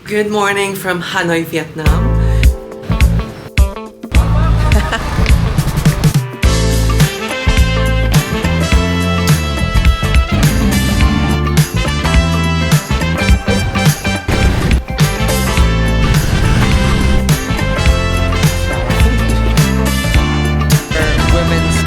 Good morning from Hanoi, Vietnam. Women's.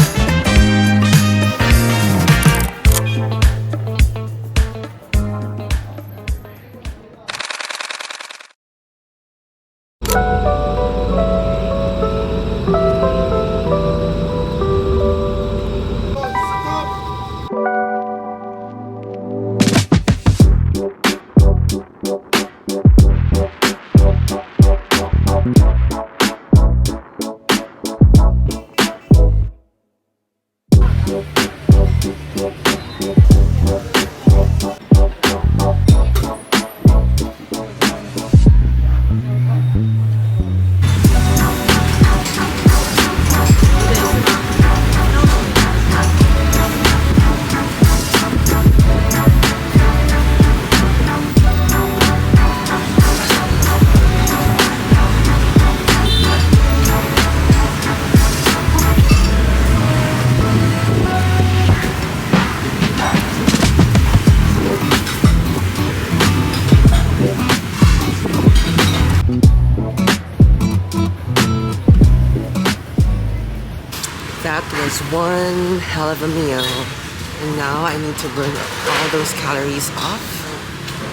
That was one hell of a meal. And now I need to burn all those calories off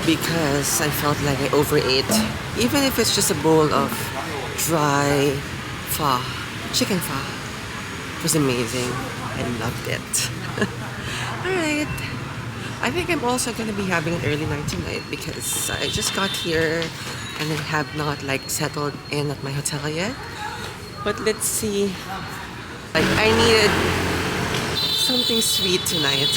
because I felt like I overate. Even if it's just a bowl of dry pho, chicken pho. It was amazing. I loved it. Alright. I think I'm also gonna be having an early night tonight because I just got here and I have not settled in at my hotel yet. But let's see. I needed something sweet tonight.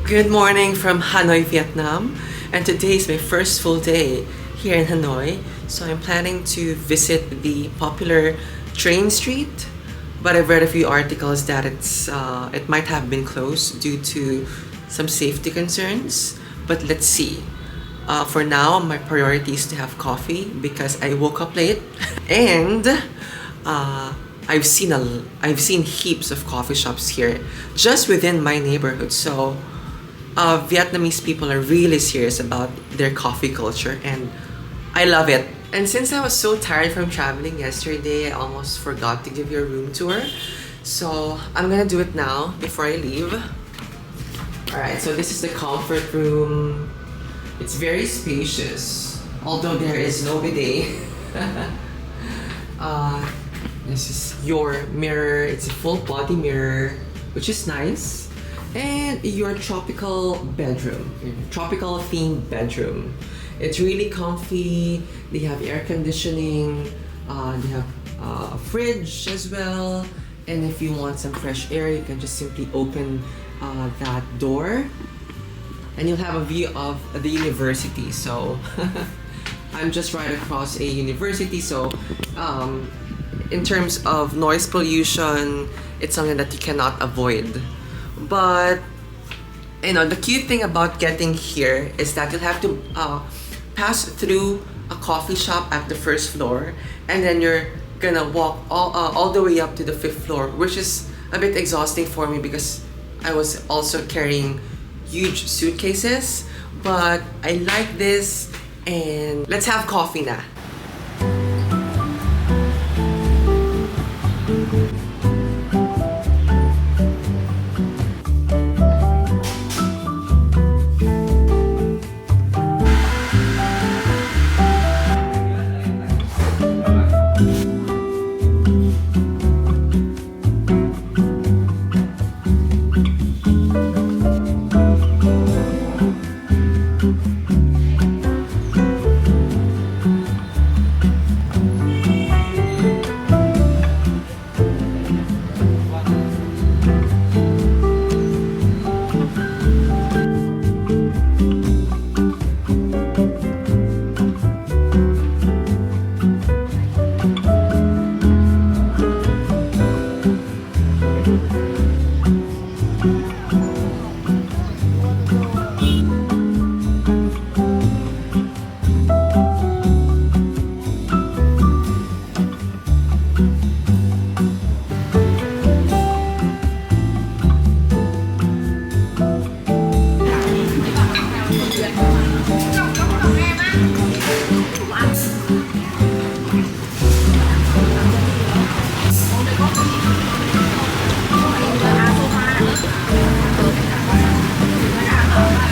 Good morning from Hanoi, Vietnam, and today is my first full day here in Hanoi. So I'm planning to visit the popular train street, but I've read a few articles that it might have been closed due to some safety concerns. But let's see. For now, my priority is to have coffee because I woke up late, and I've seen heaps of coffee shops here just within my neighborhood. So Vietnamese people are really serious about their coffee culture, and I love it. And since I was so tired from traveling yesterday, I almost forgot to give you a room tour. So I'm gonna do it now before I leave. Alright, so this is the comfort room. It's very spacious, although there is no bidet. This is your mirror. It's a full body mirror, which is nice. And your tropical bedroom, tropical themed bedroom. It's really comfy. They have air conditioning. They have a fridge as well. And if you want some fresh air, you can just simply open that door and you'll have a view of the university. So I'm just right across a university, so in terms of noise pollution, it's something that you cannot avoid. But the cute thing about getting here is that you'll have to pass through a coffee shop at the first floor, and then you're gonna walk all the way up to the fifth floor, which is a bit exhausting for me because I was also carrying huge suitcases. But I like this, and let's have coffee now.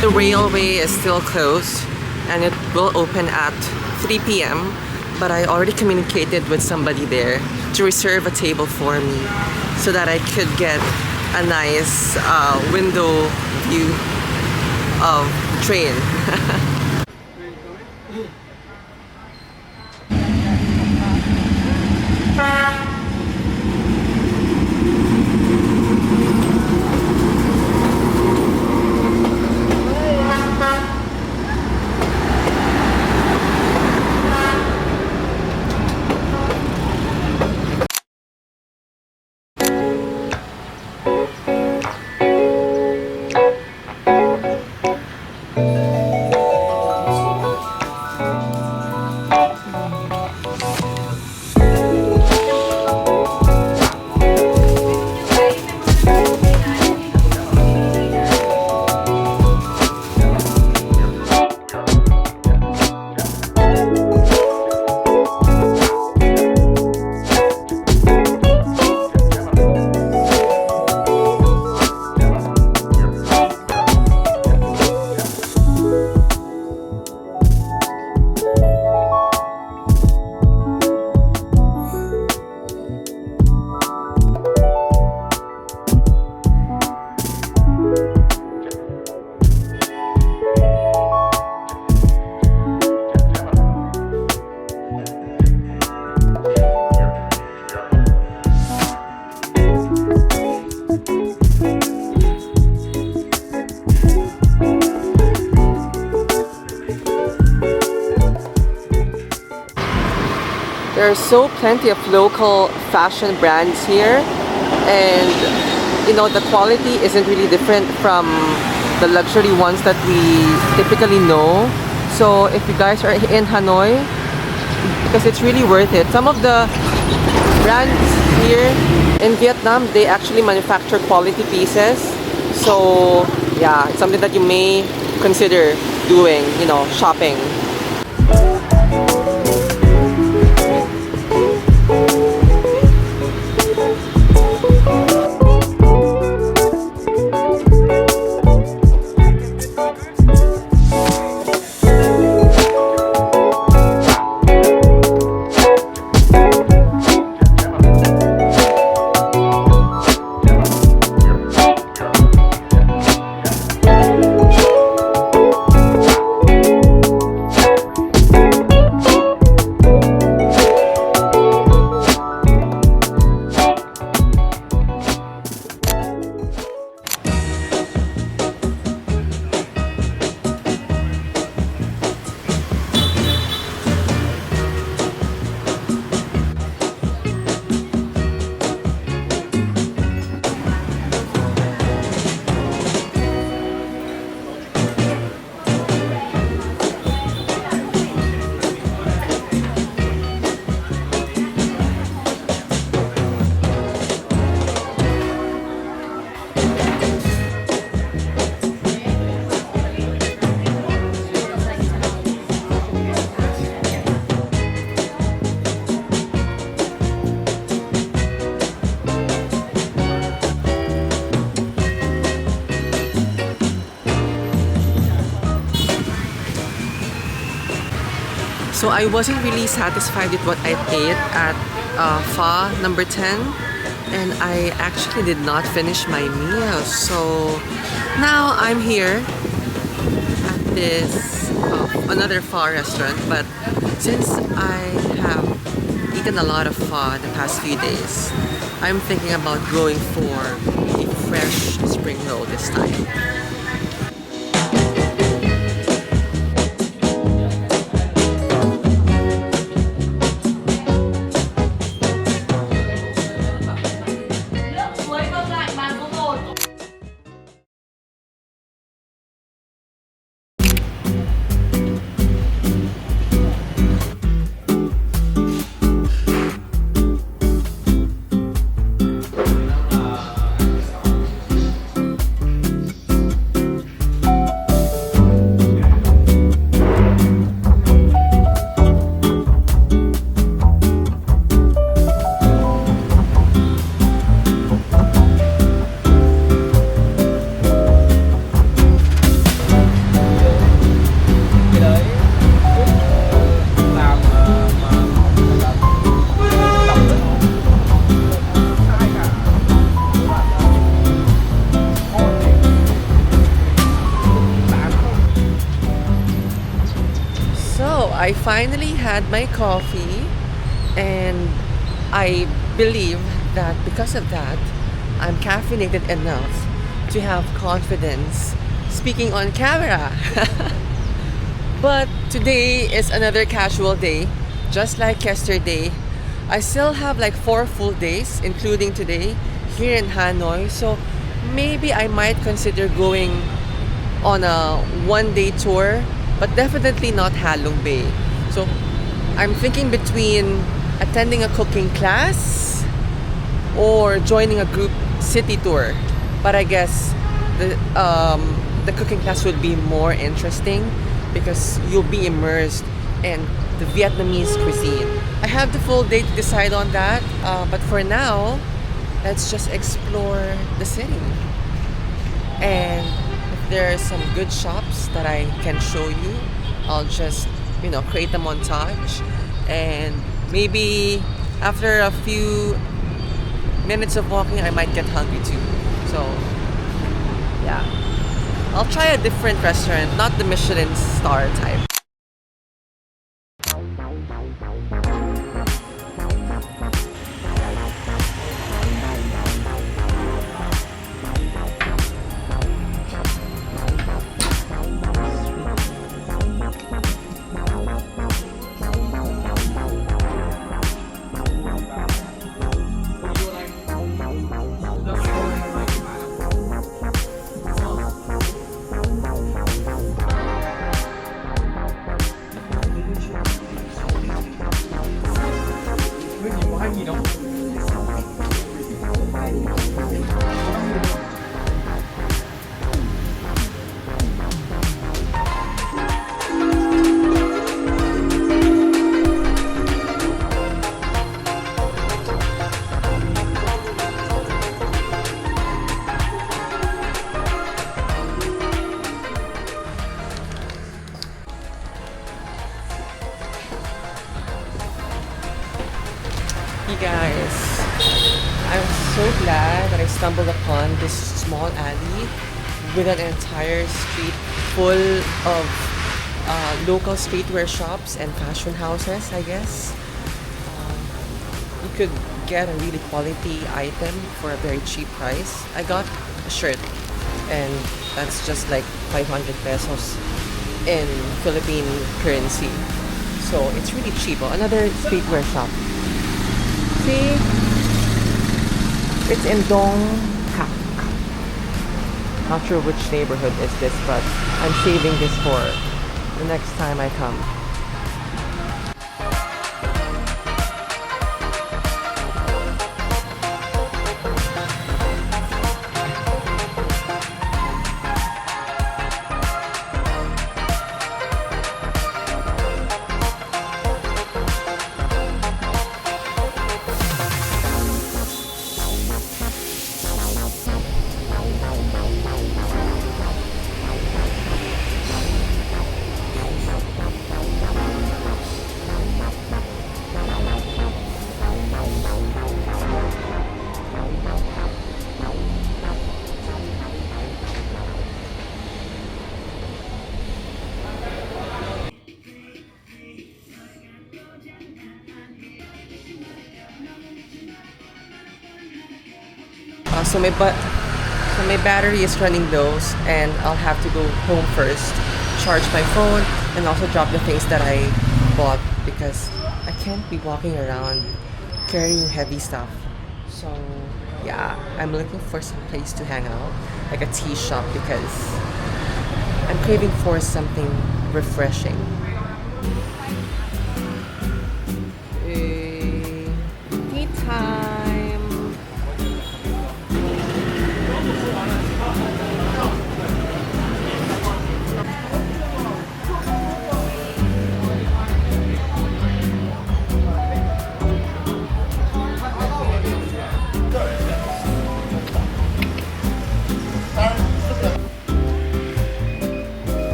The railway is still closed and it will open at 3 p.m. But I already communicated with somebody there to reserve a table for me so that I could get a nice window view of the train. There are so plenty of local fashion brands here, and the quality isn't really different from the luxury ones that we typically know. So if you guys are in Hanoi, because it's really worth it. Some of the brands here in Vietnam, they actually manufacture quality pieces. So yeah, it's something that you may consider doing, shopping. So I wasn't really satisfied with what I ate at Pho number 10, and I actually did not finish my meal. So now I'm here at this another pho restaurant, but since I have eaten a lot of pho the past few days, I'm thinking about going for a fresh spring roll this time. So I finally had my coffee, and I believe that because of that, I'm caffeinated enough to have confidence speaking on camera. But today is another casual day, just like yesterday. I still have like 4 full days, including today, here in Hanoi. So maybe I might consider going on a 1 day tour, but definitely not Halong Bay. So I'm thinking between attending a cooking class or joining a group city tour. But I guess the cooking class would be more interesting because you'll be immersed in the Vietnamese cuisine. I have the full day to decide on that, but for now, let's just explore the city. And if there are some good shops that I can show you, I'll just, create a montage. And maybe after a few minutes of walking, I might get hungry too. So, yeah. I'll try a different restaurant, not the Michelin star type. Hey guys, I'm so glad that I stumbled upon this small alley with an entire street full of local streetwear shops and fashion houses, I guess. You could get a really quality item for a very cheap price. I got a shirt, and that's just like 500 pesos in Philippine currency. So it's really cheap. Oh, another streetwear shop. See? It's in Dong Hak. Not sure which neighborhood is this, but I'm saving this for the next time I come. So my battery is running low, and I'll have to go home first, charge my phone, and also drop the things that I bought because I can't be walking around carrying heavy stuff. So yeah, I'm looking for some place to hang out, like a tea shop, because I'm craving for something refreshing. Tea time.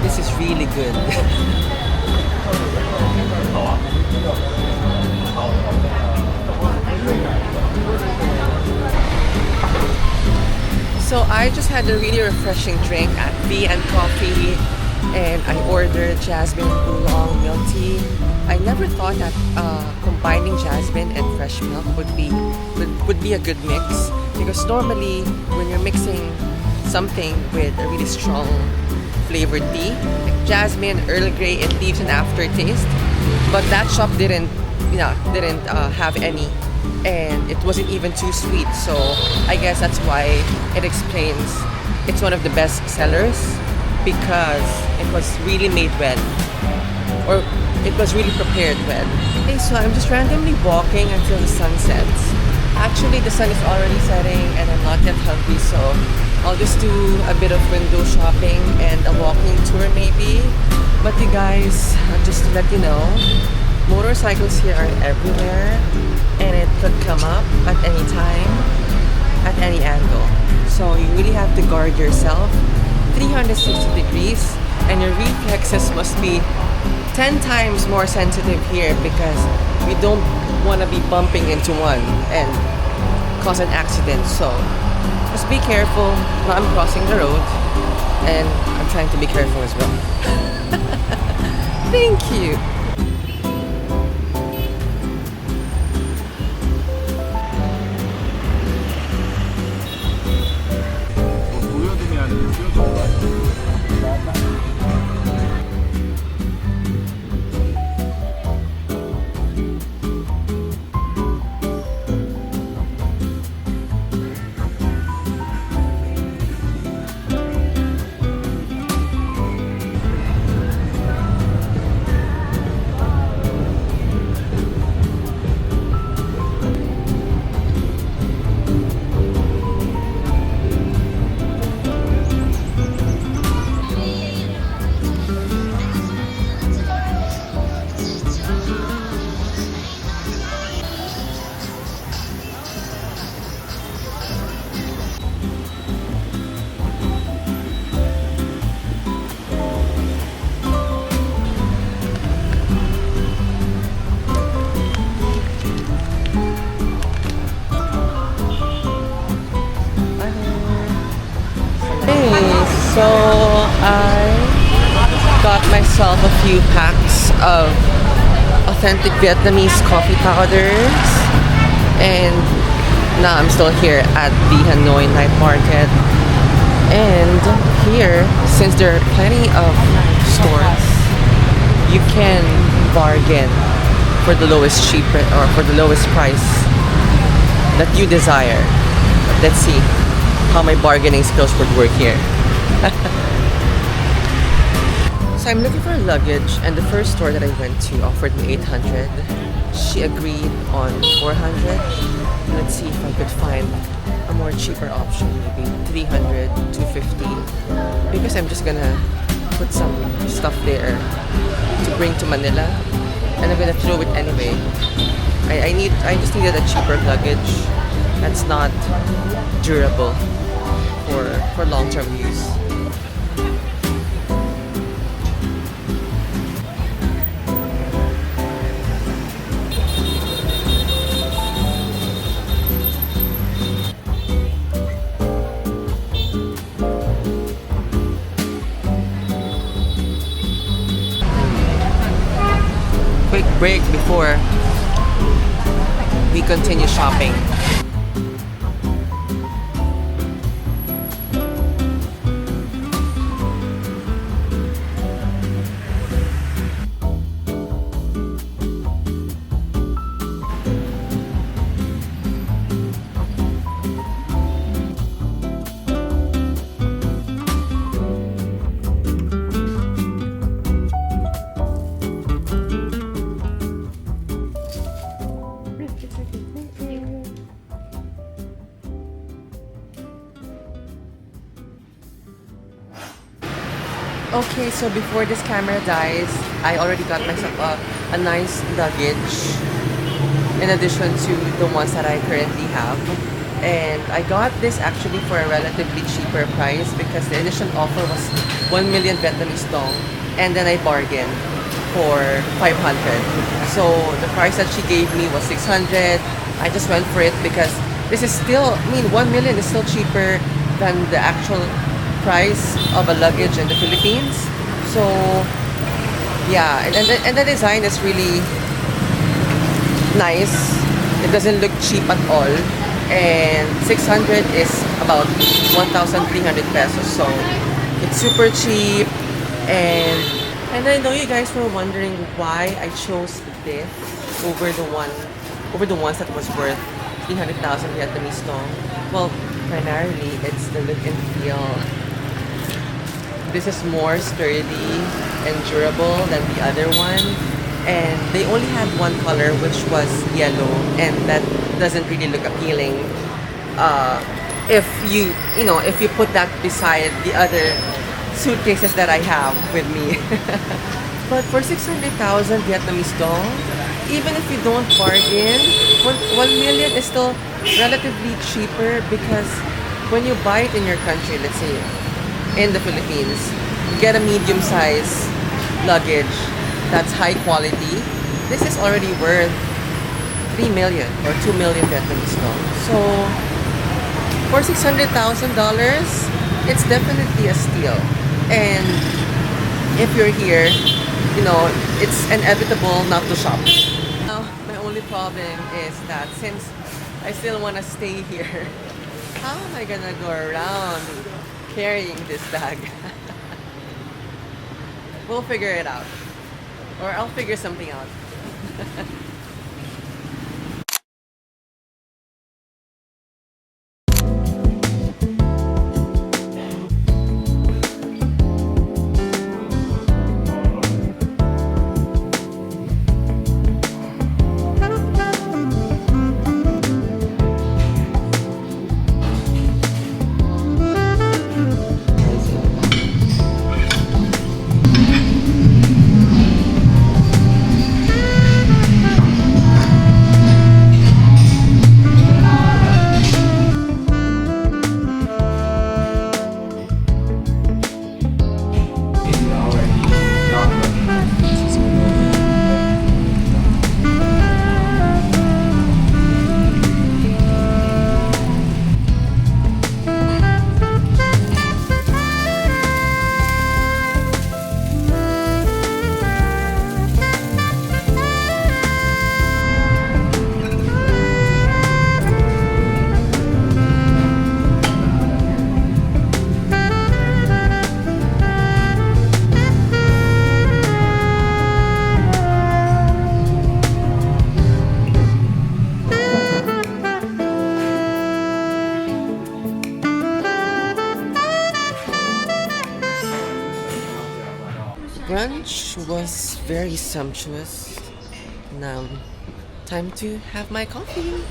This is really good. So I just had a really refreshing drink at Tea and Coffee, and I ordered jasmine oolong milk tea. I never thought that combining jasmine and fresh milk would be a good mix, because normally when you're mixing something with a really strong flavored tea, like jasmine, Earl Grey, it leaves an aftertaste. But that shop didn't have any, and it wasn't even too sweet. So I guess that's why it explains it's one of the best sellers, because it was really made well, or it was really prepared well. Okay, so I'm just randomly walking until the sun sets. Actually, the sun is already setting, and I'm not yet hungry, so I'll just do a bit of window shopping and a walking tour maybe. But you guys, just to let you know, motorcycles here are everywhere, and it could come up at any time, at any angle. So you really have to guard yourself 360 degrees, and your reflexes must be 10 times more sensitive here, because we don't want to be bumping into one and cause an accident. So just be careful. Now I'm crossing the road, and I'm trying to be careful as well. Thank you. So I got myself a few packs of authentic Vietnamese coffee powders, and now I'm still here at the Hanoi night market. And here, since there are plenty of stores, you can bargain for the lowest price that you desire. Let's see how my bargaining skills would work here. So I'm looking for luggage, and the first store that I went to offered me 800. She agreed on 400. Let's see if I could find a more cheaper option, maybe 300, 250. Because I'm just gonna put some stuff there to bring to Manila, and I'm gonna throw it anyway. I just needed a cheaper luggage that's not durable for long-term use. break before we continue shopping. Okay, so before this camera dies, I already got myself a nice luggage in addition to the ones that I currently have. And I got this actually for a relatively cheaper price because the initial offer was 1 million Vietnamese dong, and then I bargained for 500. So the price that she gave me was 600. I just went for it because this is still, I mean, 1 million is still cheaper than the actual price of a luggage in the Philippines. So yeah, and the design is really nice. It doesn't look cheap at all. And 600 is about 1,300 pesos. So it's super cheap. And I know you guys were wondering why I chose this over the ones that was worth 300,000 Vietnamese dong. Well, primarily it's the look and feel. This is more sturdy and durable than the other one, and they only had one color, which was yellow, and that doesn't really look appealing if you put that beside the other suitcases that I have with me. But for 600,000 Vietnamese dong, even if you don't bargain, 1 million is still relatively cheaper because when you buy it in your country, let's say in the Philippines, you get a medium-size luggage that's high quality. This is already worth 3 million or 2 million Vietnamese dong. So for $600,000, it's definitely a steal. And if you're here, it's inevitable not to shop. Now, my only problem is that since I still want to stay here, how am I gonna go around carrying this bag? We'll figure it out. Or I'll figure something out. Brunch was very sumptuous. Now, time to have my coffee.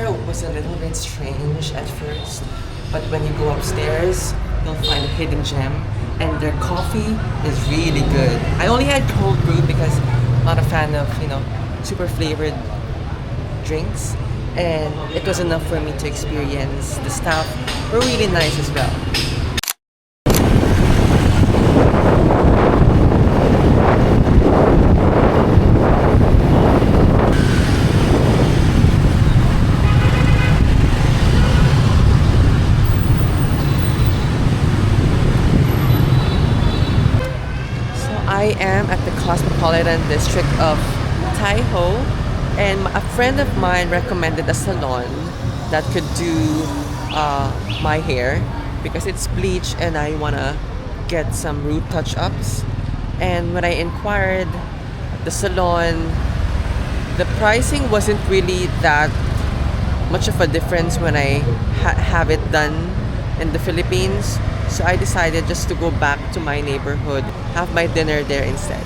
here was a little bit strange at first, but when you go upstairs, you'll find a hidden gem, and their coffee is really good. I only had cold brew because I'm not a fan of, super flavored drinks, and it was enough for me to experience. The staff were really nice as well. I am at the Cosmopolitan District of Taiho, and a friend of mine recommended a salon that could do my hair because it's bleach and I wanna get some root touch-ups. And when I inquired the salon, the pricing wasn't really that much of a difference when I have it done in the Philippines. So I decided just to go back to my neighborhood, have my dinner there instead.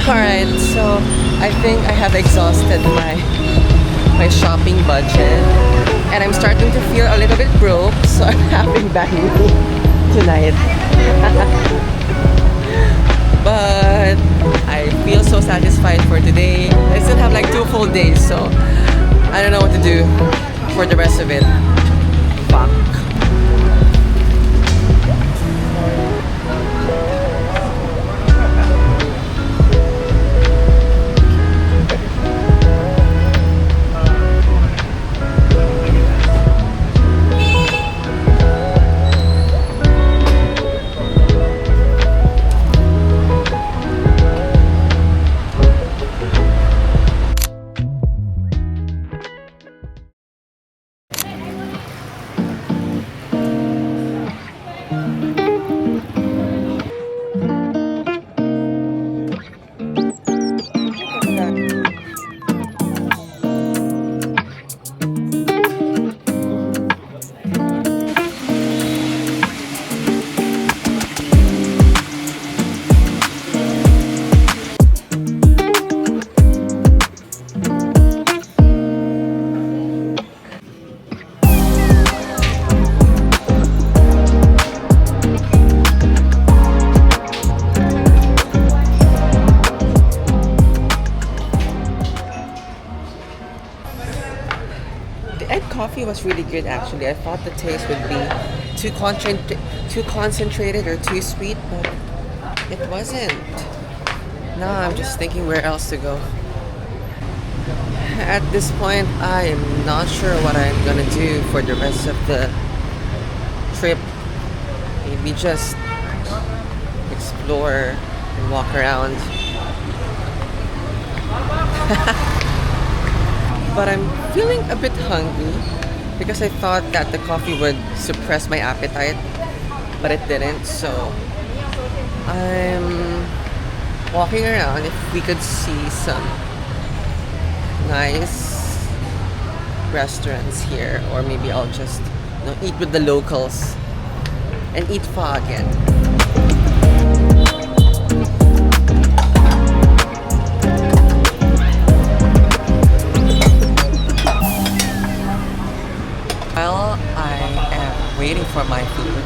Alright, so I think I have exhausted my shopping budget, and I'm starting to feel a little bit broke, so I'm having bad mood tonight. But I feel so satisfied for today. I still have like 2 full days, so I don't know what to do for the rest of it. Fuck. Coffee was really good actually. I thought the taste would be too concentrated or too sweet, but it wasn't. Now I'm just thinking where else to go. At this point, I am not sure what I'm gonna do for the rest of the trip. Maybe just explore and walk around. But I'm feeling a bit hungry because I thought that the coffee would suppress my appetite, but it didn't. So I'm walking around. If we could see some nice restaurants here, or maybe I'll just eat with the locals and eat pho again. While I am waiting for my food,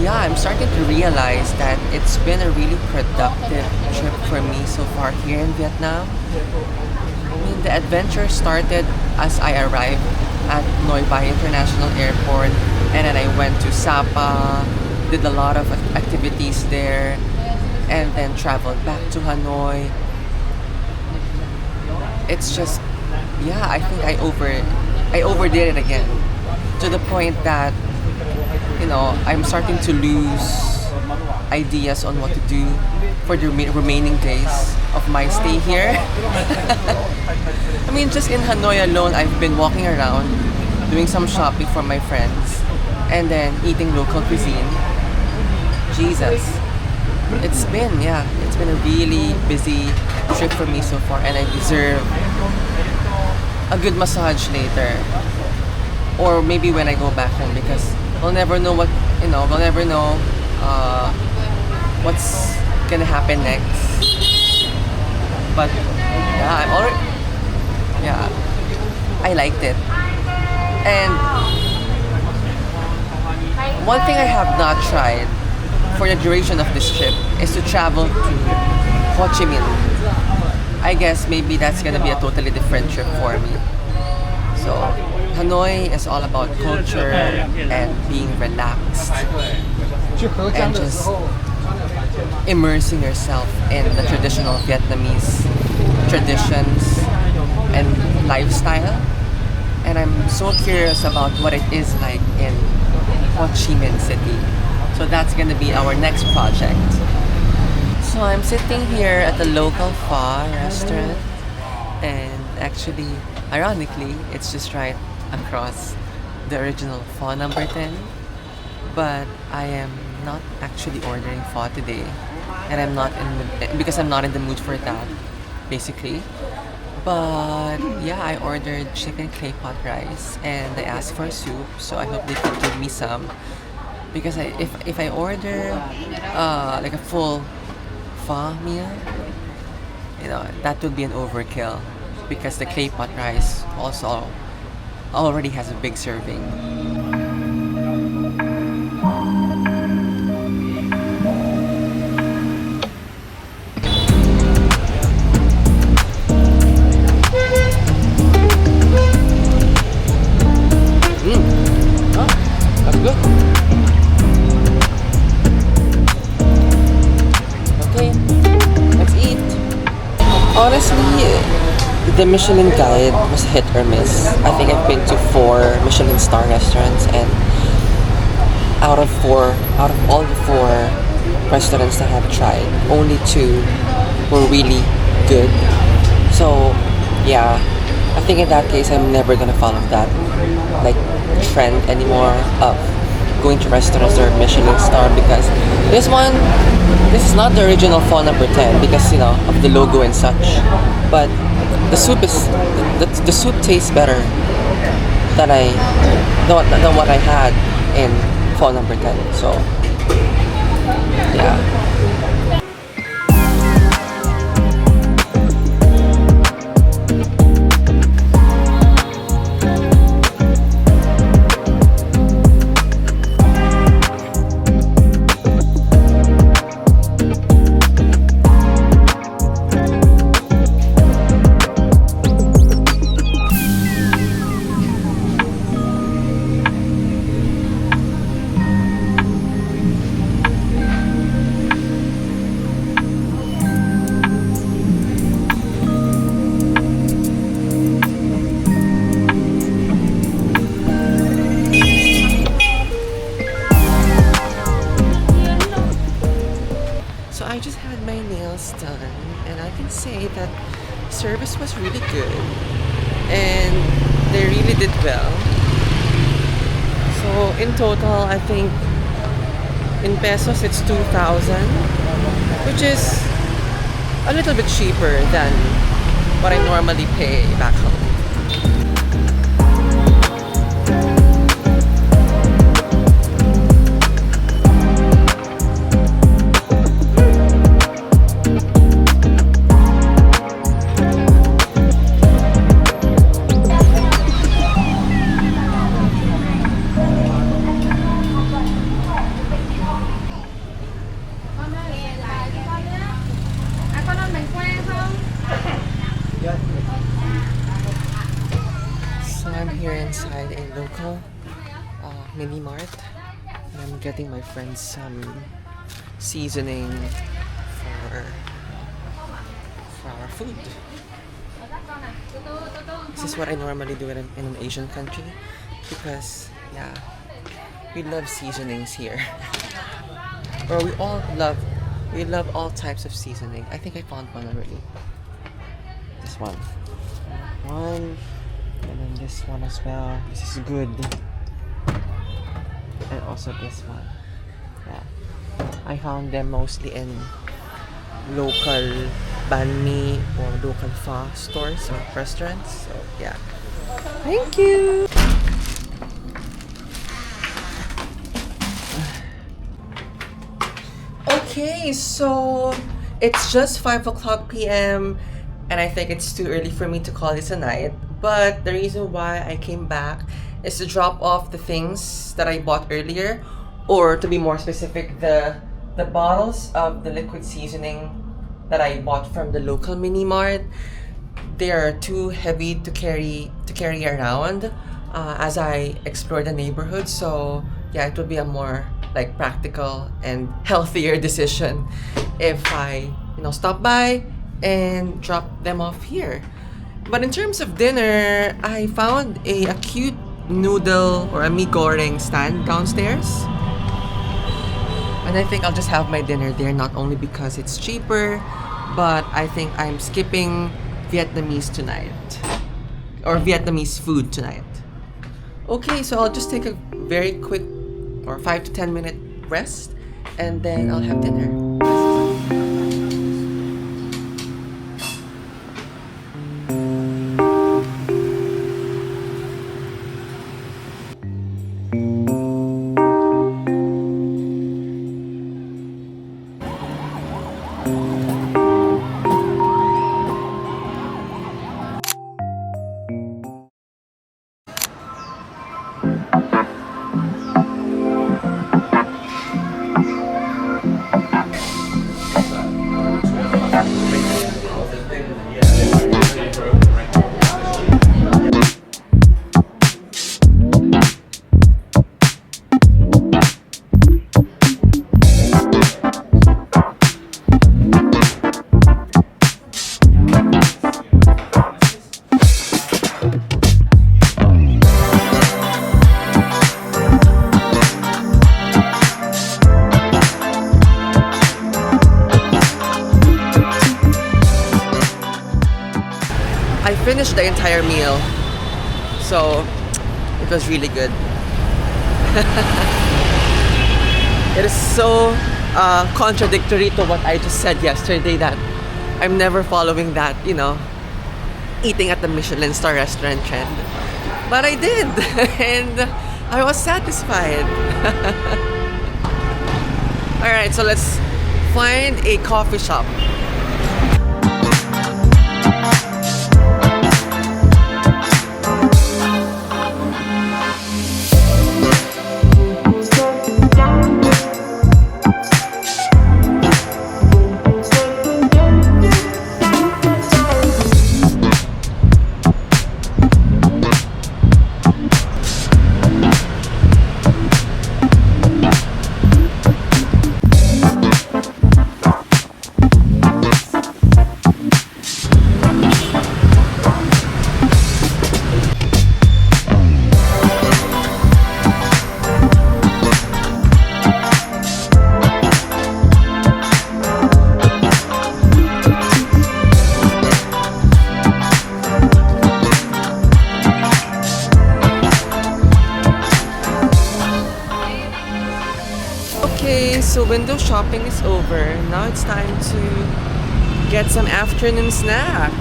I'm starting to realize that it's been a really productive trip for me so far here in Vietnam. I mean, the adventure started as I arrived at Hanoi International Airport, and then I went to Sapa, did a lot of activities there, and then traveled back to Hanoi. It's just, I think I overdid it again, to the point that I'm starting to lose ideas on what to do for the remaining days of my stay here. I mean, just in Hanoi alone, I've been walking around, doing some shopping for my friends, and then eating local cuisine. Jesus. It's been a really busy trip for me so far, and I deserve a good massage later. Or maybe when I go back home, because we'll never know we'll never know what's gonna happen next. But yeah, I liked it. And one thing I have not tried for the duration of this trip is to travel to Ho Chi Minh. I guess maybe that's gonna be a totally different trip for me. So Hanoi is all about culture and being relaxed and just immersing yourself in the traditional Vietnamese traditions and lifestyle. And I'm so curious about what it is like in Ho Chi Minh City. So that's gonna be our next project. So I'm sitting here at the local pho restaurant, and actually, ironically, it's just right across the original pho number 10. But I am not actually ordering pho today, and because I'm not in the mood for that, basically. But yeah, I ordered chicken clay pot rice, and I asked for soup, so I hope they could give me some. Because if I order like a full pho meal, that would be an overkill, because the clay pot rice also already has a big serving. That's good. Okay, let's eat. Honestly, the Michelin guide was hit or miss. I think I've been to 4 Michelin star restaurants, and out of all the 4 restaurants that I have tried, only 2 were really good. So yeah, I think in that case I'm never gonna follow that like trend anymore of going to restaurants that are Michelin star, because this is not the original pho number 10 because of the logo and such. But the soup tastes better than what I had in pho number 10. So yeah. I just had my nails done, and I can say that service was really good, and they really did well. So in total, I think in pesos it's 2,000, which is a little bit cheaper than what I normally pay back home. I'm here inside a local mini mart, and I'm getting my friends some seasoning for our food. This is what I normally do in an Asian country, because yeah, we love seasonings here. Or we love all types of seasoning. I think I found one already. This one. And then this one as well. This is good. And also this one. Yeah. I found them mostly in local banh mi or local pho stores or restaurants. So yeah. Thank you. Okay, so it's just 5 o'clock p.m. and I think it's too early for me to call this a night. But the reason why I came back is to drop off the things that I bought earlier, or to be more specific, the bottles of the liquid seasoning that I bought from the local mini mart. They are too heavy to carry around as I explore the neighborhood. So yeah, it would be a more like practical and healthier decision if I stop by and drop them off here. But in terms of dinner, I found a cute noodle or a mi goreng stand downstairs. And I think I'll just have my dinner there, not only because it's cheaper, but I think I'm skipping Vietnamese tonight. Or Vietnamese food tonight. Okay, so I'll just take a very quick or 5 to 10 minute rest and then I'll have dinner. I finished the entire meal, so it was really good. It is so contradictory to what I just said yesterday that I'm never following that, eating at the Michelin star restaurant trend. But I did, and I was satisfied. Alright, so let's find a coffee shop. Okay, so window shopping is over. Now it's time to get some afternoon snack.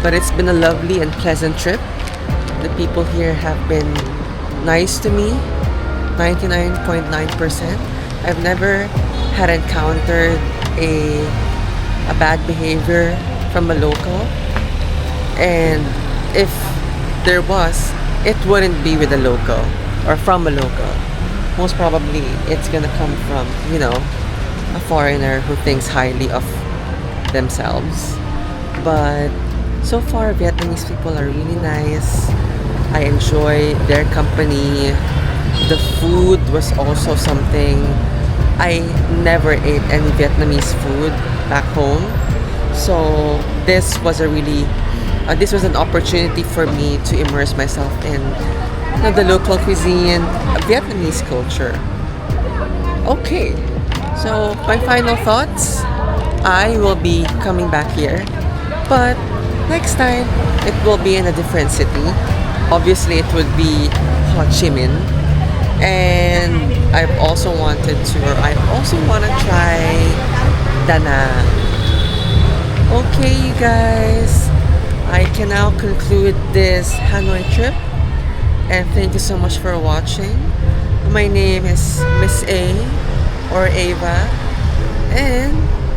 But it's been a lovely and pleasant trip. The people here have been nice to me, 99.9%. I've never had encountered a bad behavior from a local. And if there was, it wouldn't be with a local or from a local. Most probably, it's gonna come from, a foreigner who thinks highly of themselves. But so far, Vietnamese people are really nice. I enjoy their company. The food was also something. I never ate any Vietnamese food back home. So this was an opportunity for me to immerse myself in the local cuisine, Vietnamese culture. Okay, so my final thoughts, I will be coming back here, but next time it will be in a different city. Obviously, it would be Ho Chi Minh, and I also want to try Da Nang. Okay, you guys, I can now conclude this Hanoi trip, and thank you so much for watching. My name is Miss A or Ava, and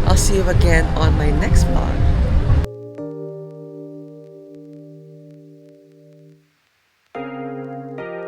I'll see you again on my next vlog.